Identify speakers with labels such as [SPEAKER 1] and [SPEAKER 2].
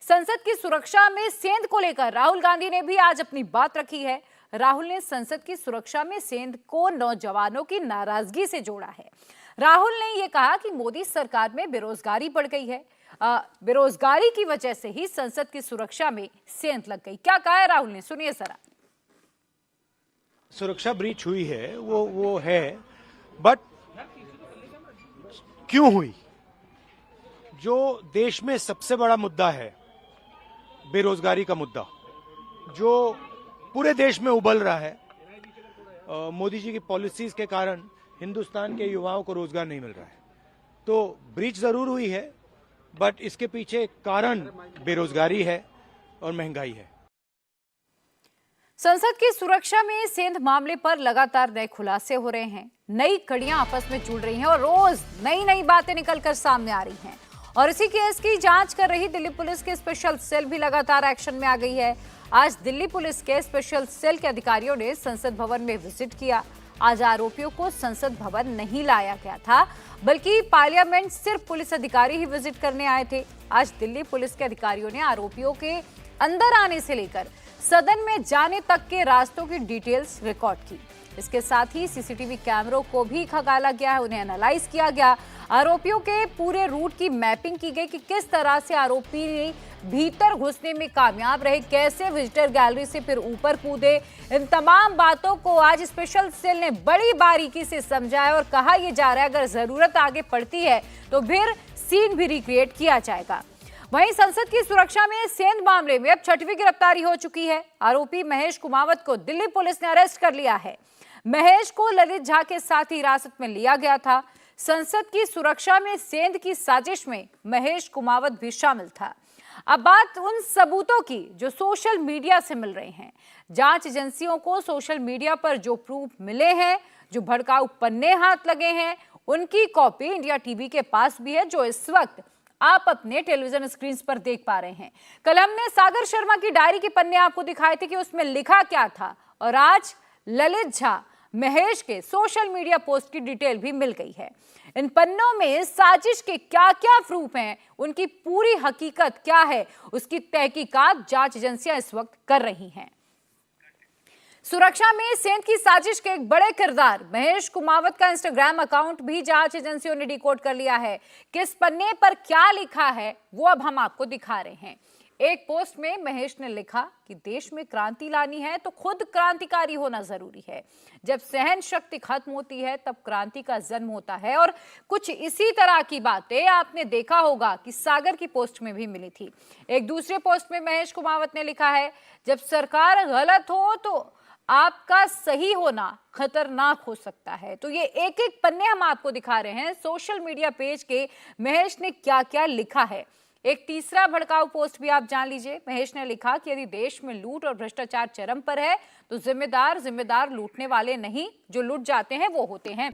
[SPEAKER 1] संसद की सुरक्षा में सेंध को लेकर राहुल गांधी ने भी आज अपनी बात रखी है। राहुल ने संसद की सुरक्षा में सेंध को नौजवानों की नाराजगी से जोड़ा है। राहुल ने यह कहा कि मोदी सरकार में बेरोजगारी बढ़ गई है, बेरोजगारी की वजह से ही संसद की सुरक्षा में सेंध लग गई। क्या कहा है राहुल ने, सुनिए जरा।
[SPEAKER 2] सुरक्षा ब्रीच हुई है, वो है, बट क्यों हुई? जो देश में सबसे बड़ा मुद्दा है, बेरोजगारी का मुद्दा, जो पूरे देश में उबल रहा है, मोदी जी की पॉलिसीज के कारण हिंदुस्तान के युवाओं को रोजगार नहीं मिल रहा है। तो ब्रीच जरूर हुई है, बट इसके पीछे कारण बेरोजगारी है और महंगाई है।
[SPEAKER 1] संसद की सुरक्षा में सेंध मामले पर लगातार नए खुलासे हो रहे हैं, नई कड़ियां आपस में जुड़ रही हैं और रोज नई नई बातें निकलकर सामने आ रही हैं। और इसी केस की जांच कर रही दिल्ली पुलिस की स्पेशल सेल भी लगातार एक्शन में आ गई है। आज दिल्ली पुलिस के स्पेशल सेल के अधिकारियों ने संसद भवन में विजिट किया। आज आरोपियों को संसद भवन नहीं लाया गया था, बल्कि पार्लियामेंट सिर्फ पुलिस अधिकारी ही विजिट करने आए थे। आज दिल्ली पुलिस के अधिकारियों ने आरोपियों के अंदर आने से लेकर सदन में जाने तक के रास्तों की डिटेल्स रिकॉर्ड की। इसके साथ ही सीसीटीवी कैमरों को भी खंगाला गया है, उन्हें एनालाइज किया गया। आरोपियों के पूरे रूट की मैपिंग की गई कि किस तरह से आरोपी भीतर घुसने में कामयाब रहे, कैसे विजिटर गैलरी से फिर ऊपर कूदे। इन तमाम बातों को आज स्पेशल सेल ने बड़ी बारीकी से समझा है और कहा यह जा रहा है अगर जरूरत आगे पड़ती है तो फिर सीन भी रिक्रिएट किया जाएगा। वहीं संसद की सुरक्षा में सेंध मामले में अब 6वीं गिरफ्तारी हो चुकी है। आरोपी महेश कुमावत को दिल्ली पुलिस ने अरेस्ट कर लिया है। महेश को ललित झा के साथ हिरासत में लिया गया था। संसद की सुरक्षा में सेंध की साजिश में महेश कुमावत भी शामिल था। अब बात उन सबूतों की जो सोशल मीडिया से मिल रहे हैं। जांच एजेंसियों को सोशल मीडिया पर जो प्रूफ मिले हैं, जो भड़काऊ पन्ने हाथ लगे हैं, उनकी कॉपी इंडिया टीवी के पास भी है, जो इस वक्त आप अपने टेलीविजन स्क्रीन पर देख पा रहे हैं। कल हमने सागर शर्मा की डायरी के पन्ने आपको दिखाए थे कि उसमें लिखा क्या था, और आज ललित झा महेश के सोशल मीडिया पोस्ट की डिटेल भी मिल गई है। इन पन्नों में साजिश के क्या क्या प्रूफ हैं, उनकी पूरी हकीकत क्या है, उसकी तहकीकात जांच एजेंसियां इस वक्त कर रही हैं। सुरक्षा में सेंध की साजिश के एक बड़े किरदार महेश कुमावत का इंस्टाग्राम अकाउंट भी जांच एजेंसियों ने डिकोड कर लिया है। किस पन्ने पर क्या लिखा है वो अब हम आपको दिखा रहे हैं। एक पोस्ट में महेश ने लिखा कि देश में क्रांति लानी है तो खुद क्रांतिकारी होना जरूरी है। जब सहन शक्ति खत्म होती है तब क्रांति का जन्म होता है। और कुछ इसी तरह की बातें आपने देखा होगा कि सागर की पोस्ट में भी मिली थी। एक दूसरे पोस्ट में महेश कुमावत ने लिखा है, जब सरकार गलत हो तो आपका सही होना खतरनाक हो सकता है। तो ये एक एक पन्ने हम आपको दिखा रहे हैं सोशल मीडिया पेज के महेश ने क्या क्या लिखा है। एक तीसरा भड़काऊ पोस्ट भी आप जान लीजिए। महेश ने लिखा कि यदि देश में लूट और भ्रष्टाचार चरम पर है तो जिम्मेदार लूटने वाले नहीं, जो लूट जाते हैं वो होते हैं।